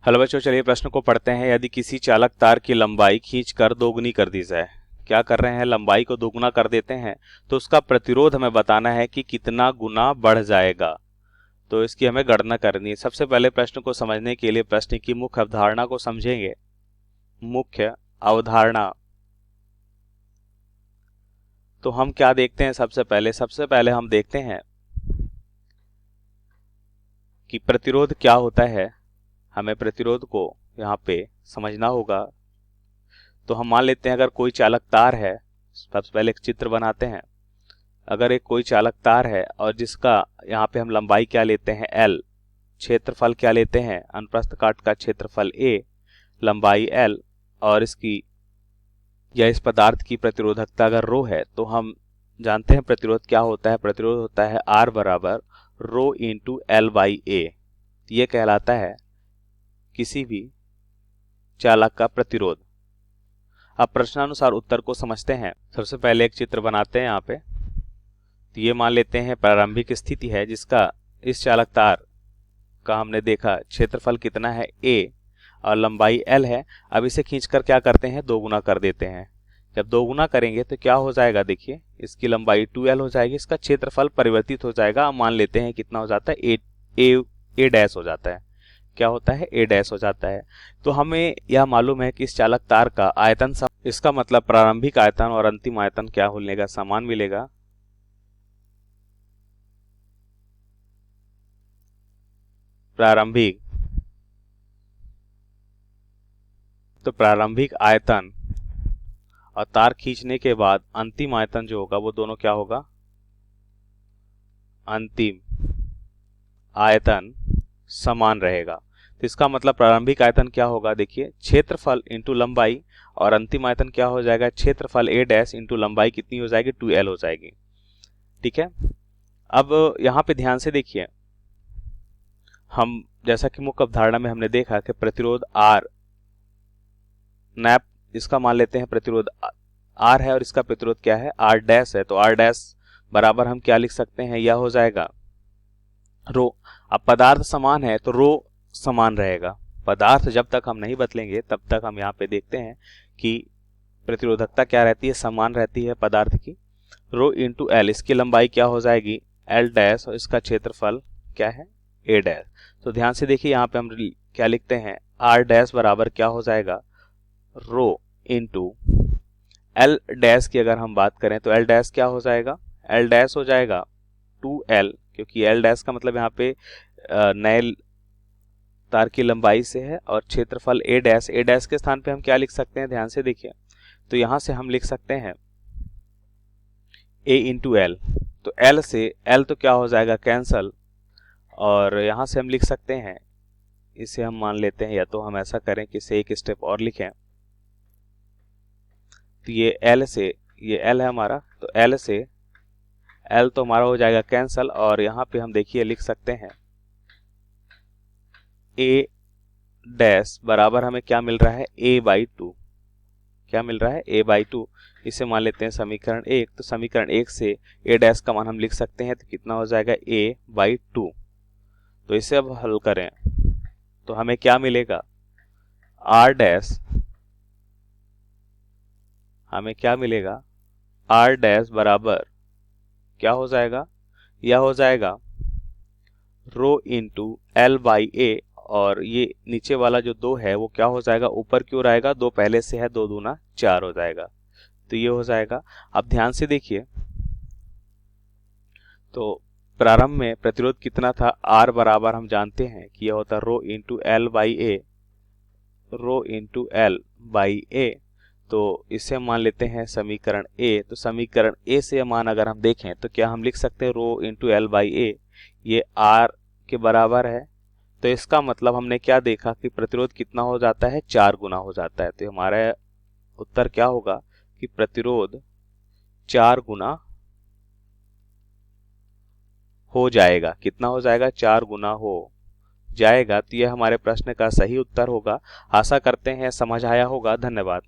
Hello बच्चों, चलिए प्रश्न को पढ़ते हैं। यदि किसी चालक तार की लंबाई खींचकर दोगुनी कर दी जाए, क्या कर रहे हैं, लंबाई को दोगुना कर देते हैं, तो उसका प्रतिरोध हमें बताना है कि कितना गुना बढ़ जाएगा। तो इसकी हमें गणना करनी है। सबसे पहले प्रश्न को समझने के लिए प्रश्न की मुख्य अवधारणा को समझेंगे। मुख्य अवधारणा तो हम क्या देखते हैं, सबसे पहले हम देखते हैं कि प्रतिरोध क्या होता है। हमें प्रतिरोध को यहाँ पे समझना होगा। तो हम मान लेते हैं अगर कोई चालक तार है, सबसे पहले एक चित्र बनाते हैं। अगर एक कोई चालक तार है और जिसका यहाँ पे हम लंबाई क्या लेते हैं L, क्षेत्रफल क्या लेते हैं, अनुप्रस्थ काट का क्षेत्रफल A, लंबाई L, और इसकी या इस पदार्थ की प्रतिरोधकता अगर रो है, तो हम जानते हैं प्रतिरोध क्या होता है। प्रतिरोध होता है R बराबर रो इंटू L बाई A। ये कहलाता है किसी भी चालक का प्रतिरोध। अब प्रश्नानुसार उत्तर को समझते हैं। सबसे पहले एक चित्र बनाते हैं यहाँ पे। तो ये मान लेते हैं प्रारंभिक स्थिति है जिसका इस चालक तार का हमने देखा क्षेत्रफल कितना है A और लंबाई L है। अब इसे खींचकर क्या करते हैं, दोगुना कर देते हैं। जब दोगुना करेंगे तो क्या हो जाएगा, देखिए इसकी लंबाई 2L हो जाएगी, इसका क्षेत्रफल परिवर्तित हो जाएगा। मान लेते हैं कितना हो जाता है, A डैश हो जाता है। क्या होता है, A डैश हो जाता है। तो हमें यह मालूम है कि इस चालक तार का आयतन इसका मतलब प्रारंभिक आयतन और अंतिम आयतन क्या मिलेगा, समान मिलेगा। प्रारंभिक आयतन और तार खींचने के बाद अंतिम आयतन जो होगा वो दोनों क्या होगा, अंतिम आयतन समान रहेगा। तो इसका मतलब प्रारंभिक आयतन क्या होगा, देखिए क्षेत्रफल इंटू लंबाई, और अंतिम आयतन क्या हो जाएगा, क्षेत्रफल A डैश इंटू लंबाई कितनी हो जाएगी, 2L हो जाएगी। ठीक है। अब यहाँ पे ध्यान से देखिए, हम जैसा कि मुख्य अवधारणा में हमने देखा कि प्रतिरोध R नैप, इसका मान लेते हैं प्रतिरोध R है और इसका प्रतिरोध क्या है, R डैश है। तो R डैश बराबर हम क्या लिख सकते हैं, यह हो जाएगा रो। अब पदार्थ समान है तो रो समान रहेगा। पदार्थ जब तक हम नहीं बदलेंगे तब तक हम यहाँ पे देखते हैं कि प्रतिरोधकता क्या रहती है, समान रहती है पदार्थ की। रो इंटू L, इसकी लंबाई क्या हो जाएगी, L डैश, और इसका क्षेत्रफल क्या है, A डैश। तो ध्यान से देखिए यहाँ पे हम क्या लिखते हैं, R डैश बराबर क्या हो जाएगा, रो इंटू L डैश की अगर हम बात करें तो L डैश क्या हो जाएगा, L डैश हो जाएगा 2L, क्योंकि L डैश का मतलब यहाँ पे नए तार की लंबाई से है, और क्षेत्रफल A डैश के स्थान पे हम क्या लिख सकते हैं, ध्यान से देखिए। तो यहां से हम लिख सकते हैं A इंटू L। तो L से L तो क्या हो जाएगा, कैंसल, और यहां से हम लिख सकते हैं, इसे हम मान लेते हैं, या तो हम ऐसा करें कि इसे एक स्टेप और लिखें। तो ये L से, ये L है हमारा, तो L से L तो हमारा हो जाएगा कैंसल, और यहाँ पे हम देखिए लिख सकते हैं A डैश बराबर हमें क्या मिल रहा है, A बाई 2। क्या मिल रहा है, A बाई 2। इसे मान लेते हैं समीकरण 1। तो समीकरण 1 से A डैश का मान हम लिख सकते हैं, तो कितना हो जाएगा, A बाई 2। तो इसे अब हल करें तो हमें क्या मिलेगा, R डैश, हमें क्या मिलेगा, R डैश बराबर क्या हो जाएगा, यह हो जाएगा रो इंटू L बाई A, और ये नीचे वाला जो 2 है वो क्या हो जाएगा, ऊपर की ओर आएगा, 2 पहले से है, 2 दूना 4 हो जाएगा। तो ये हो जाएगा। अब ध्यान से देखिए, तो प्रारंभ में प्रतिरोध कितना था, R बराबर हम जानते हैं कि यह होता है row into L by A, row into L by A। तो इसे हम मान लेते हैं समीकरण A। तो समीकरण A से मान अगर हम देखें तो क्या हम लिख सकते हैं, रो इंटू L बाई A, ये R के बराबर है। तो इसका मतलब हमने क्या देखा कि प्रतिरोध कितना हो जाता है, 4 गुना हो जाता है। तो हमारा उत्तर क्या होगा कि प्रतिरोध 4 गुना हो जाएगा। कितना हो जाएगा, 4 गुना हो जाएगा। तो यह हमारे प्रश्न का सही उत्तर होगा। आशा करते हैं समझ आया होगा। धन्यवाद।